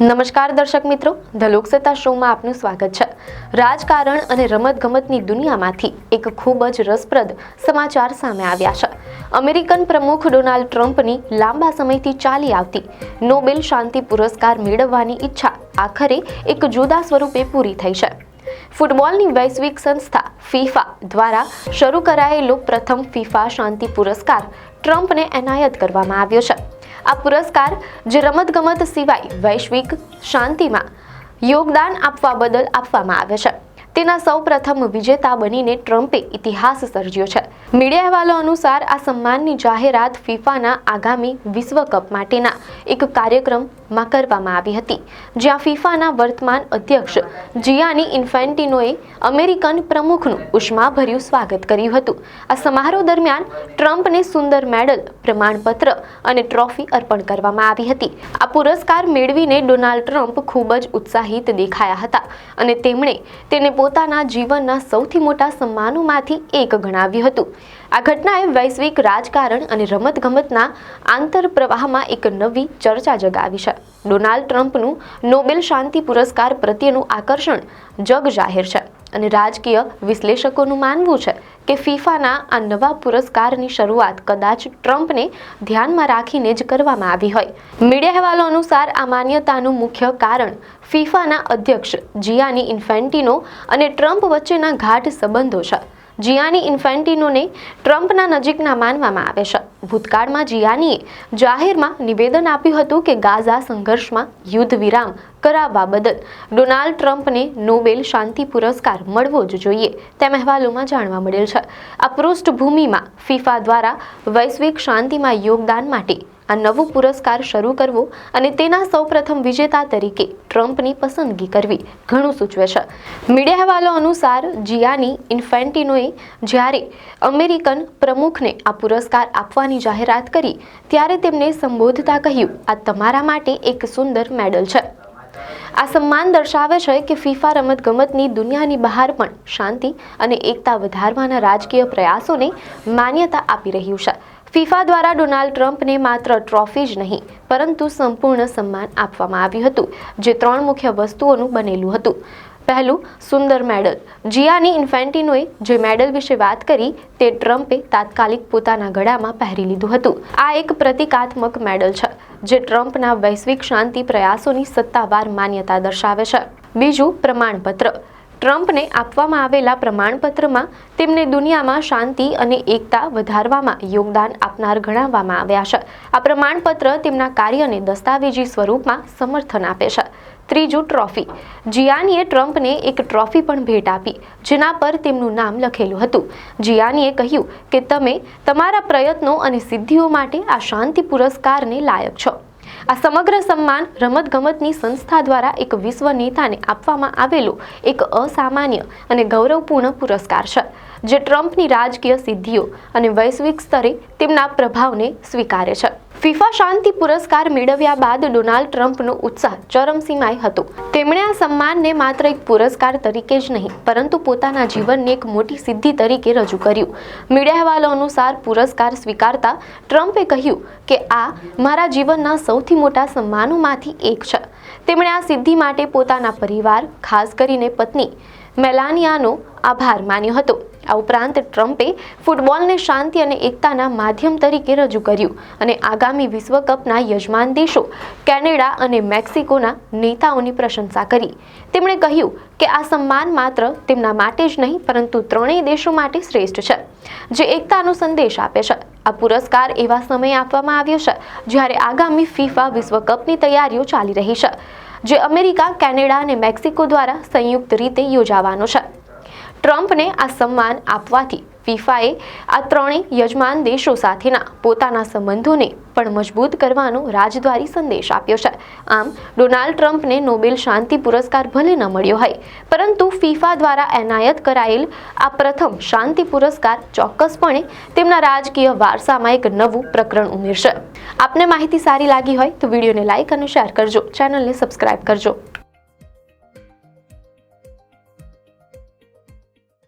નમસ્કાર દર્શક મિત્રો, ધ લોકસત્તા શોમાં આપનું સ્વાગત છે। રાજકારણ અને રમતગમતની દુનિયામાંથી એક ખૂબ જ રસપ્રદ સમાચાર સામે આવ્યા છે। અમેરિકન પ્રમુખ ડોનાલ્ડ ટ્રમ્પની લાંબા સમયથી ચાલી આવતી નોબેલ શાંતિ પુરસ્કાર મેળવવાની ઈચ્છા આખરે એક જુદા સ્વરૂપે પૂરી થઈ છે। ફૂટબોલની વૈશ્વિક સંસ્થા ફીફા દ્વારા શરૂ કરાયેલો પ્રથમ ફીફા શાંતિ પુરસ્કાર ટ્રમ્પને એનાયત કરવામાં આવ્યો છે। આ પુરસ્કાર જે રમતગમત સિવાય વૈશ્વિક શાંતિમાં યોગદાન આપવા બદલ આપવામાં આવે છે, તેના સૌપ્રથમ વિજેતા બનીને ટ્રમ્પે ઇતિહાસ સર્જ્યો છે। મીડિયા અહેવાલો અનુસાર આ સન્માનની જાહેરાત ફીફાના આગામી વિશ્વ કપ માટેના એક કાર્યક્રમમાં કરવામાં આવી હતી, જ્યાં ફીફાના વર્તમાન અધ્યક્ષ જિયાની ઇન્ફેન્ટિનોએ અમેરિકન પ્રમુખનું ઉષ્માભર્યું સ્વાગત કર્યું હતું। આ સમારોહ દરમિયાન ટ્રમ્પને સુંદર મેડલ, પ્રમાણપત્ર અને ટ્રોફી અર્પણ કરવામાં આવી હતી। આ પુરસ્કાર મેળવીને ડોનાલ્ડ ટ્રમ્પ ખૂબ જ ઉત્સાહિત દેખાયા હતા અને તેમણે તેને પોતાના જીવનના સૌથી મોટા સન્માનોમાંથી એક ગણાવ્યું હતું। આ ઘટનાએ વૈશ્વિક રાજકારણ અને રમતગમતના આંતરપ્રવાહમાં એક નવી ચર્ચા જગાવી છે। ડોનાલ્ડ ટ્રમ્પનું નોબેલ શાંતિ પુરસ્કાર પ્રત્યેનું આકર્ષણ જગજાહેર છે અને રાજકીય વિશ્લેષકોનું માનવું છે કે ફીફાના આ નવા પુરસ્કારની શરૂઆત કદાચ ટ્રમ્પને ધ્યાનમાં રાખીને જ કરવામાં આવી હોય। મીડિયા અહેવાલો અનુસાર આ માન્યતાનું મુખ્ય કારણ ફીફાના અધ્યક્ષ જિયાની ઇન્ફેન્ટિનો અને ટ્રમ્પ વચ્ચેના ગાઢ સંબંધો છે। જિયાની ઇન્ફેન્ટિનોને ટ્રમ્પના નજીકના માનવામાં આવે છે। ભૂતકાળમાં જિયાનીએ જાહેરમાં નિવેદન આપ્યું હતું કે ગાઝા સંઘર્ષમાં યુદ્ધ વિરામ કરાવવા બદલ ડોનાલ્ડ ટ્રમ્પને નોબેલ શાંતિ પુરસ્કાર મળવો જ જોઈએ, તેમ અહેવાલોમાં જાણવા મળેલ છે। આ પૃષ્ઠભૂમિમાં ફીફા દ્વારા વૈશ્વિક શાંતિમાં યોગદાન માટે આ નવો પુરસ્કાર શરૂ કરવો અને તેના સૌપ્રથમ વિજેતા તરીકે ટ્રમ્પની પસંદગી કરવી ઘણું સૂચવે છે। મીડિયા અહેવાલો અનુસાર જિયાની ઇન્ફેન્ટિનોએ જ્યારે અમેરિકન પ્રમુખને આ પુરસ્કાર આપવાની જાહેરાત કરી ત્યારે તેમને સંબોધતા કહ્યું, "આ તમારા માટે એક સુંદર મેડલ છે।" આ સન્માન દર્શાવે છે કે ફીફા રમતગમતની દુનિયાની બહાર પણ શાંતિ અને એકતા વધારવાના રાજકીય પ્રયાસોને માન્યતા આપી રહ્યું છે। ફીફા દ્વારા ડોનાલ્ડ ટ્રમ્પને માત્ર ટ્રોફી જ નહીં પરંતુ સંપૂર્ણ સન્માન આપવામાં આવ્યું હતું, જે 3 મુખ્ય વસ્તુઓનું બનેલું હતું। પહેલું, સુંદર મેડલ। જિયાની ઇન્ફેન્ટિનોએ જે મેડલ વિશે વાત કરી તે ટ્રમ્પે તાત્કાલિક પોતાના ગળામાં પહેરી લીધું હતું। આ એક પ્રતિકાત્મક મેડલ છે જે ટ્રમ્પના વૈશ્વિક શાંતિ પ્રયાસોની સત્તાવાર માન્યતા દર્શાવે છે। બીજું, પ્રમાણપત્ર। ટ્રમ્પને આપવામાં આવેલા પ્રમાણપત્રમાં તેમને દુનિયામાં શાંતિ અને એકતા વધારવામાં યોગદાન આપનાર ગણાવવામાં આવ્યા છે। આ પ્રમાણપત્ર તેમના કાર્યને દસ્તાવેજી સ્વરૂપમાં સમર્થન આપે છે। ત્રીજું, ટ્રોફી। જિયાનીએ ટ્રમ્પને એક ટ્રોફી પણ ભેટ આપી, જેના પર તેમનું નામ લખેલું હતું। જિયાનીએ કહ્યું કે તમે તમારા પ્રયત્નો અને સિદ્ધિઓ માટે આ શાંતિ પુરસ્કારને લાયક છો। આ સમગ્ર સન્માન રમતગમતની સંસ્થા દ્વારા એક વિશ્વ નેતાને આપવામાં આવેલો એક અસામાન્ય અને ગૌરવપૂર્ણ પુરસ્કાર છે, જે ટ્રમ્પની રાજકીય સિદ્ધિઓ અને વૈશ્વિક સ્તરે તેમના પ્રભાવને સ્વીકારે છે। ફીફા શાંતિ પુરસ્કાર મેળવ્યા બાદ ડોનાલ્ડ ટ્રમ્પનો ઉત્સાહ ચરમસીમાએ હતો। તેમણે આ સન્માનને માત્ર એક પુરસ્કાર તરીકે જ નહીં પરંતુ પોતાના જીવનની એક મોટી સિદ્ધિ તરીકે રજૂ કર્યું। મીડિયા અહેવાલો અનુસાર પુરસ્કાર સ્વીકારતા ટ્રમ્પે કહ્યું કે આ મારા જીવનના સૌથી મોટા સન્માનોમાંથી એક છે। તેમણે આ સિદ્ધિ માટે પોતાના પરિવાર, ખાસ કરીને પત્ની મેલાનિયાનો આભાર માન્યો હતો। આ ઉપરાંત ટ્રમ્પે ફૂટબોલને શાંતિ અને એકતાના માધ્યમ તરીકે રજૂ કર્યું અને આગામી વિશ્વ કપના યજમાન દેશો કેનેડા અને મેક્સિકોના નેતાઓની પ્રશંસા કરી। તેમણે કહ્યું કે આ સન્માન માત્ર તેમના માટે જ નહીં પરંતુ ત્રણેય દેશો માટે શ્રેષ્ઠ છે, જે એકતાનો સંદેશ આપે છે। આ પુરસ્કાર એવા સમયે આપવામાં આવ્યો છે જ્યારે આગામી ફીફા વિશ્વ કપની તૈયારીઓ ચાલી રહી છે, જે અમેરિકા, કેનેડા અને મેક્સિકો દ્વારા સંયુક્ત રીતે યોજાવાનો છે। ટ્રમ્પને આ સન્માન આપવાથી ફીફાએ આ ત્રણેય યજમાન દેશો સાથેના પોતાના સંબંધોને પણ મજબૂત કરવાનો રાજદ્વારી સંદેશ આપ્યો છે। આમ, ડોનાલ્ડ ટ્રમ્પને નોબેલ શાંતિ પુરસ્કાર ભલે ન મળ્યો હોય, પરંતુ ફીફા દ્વારા એનાયત કરાયેલ આ પ્રથમ શાંતિ પુરસ્કાર ચોક્કસપણે તેમના રાજકીય વારસામાં એક નવું પ્રકરણ ઉમેરશે। આપને માહિતી સારી લાગી હોય તો વિડીયોને લાઇક અને શેર કરજો, ચેનલને સબસ્ક્રાઇબ કરજો।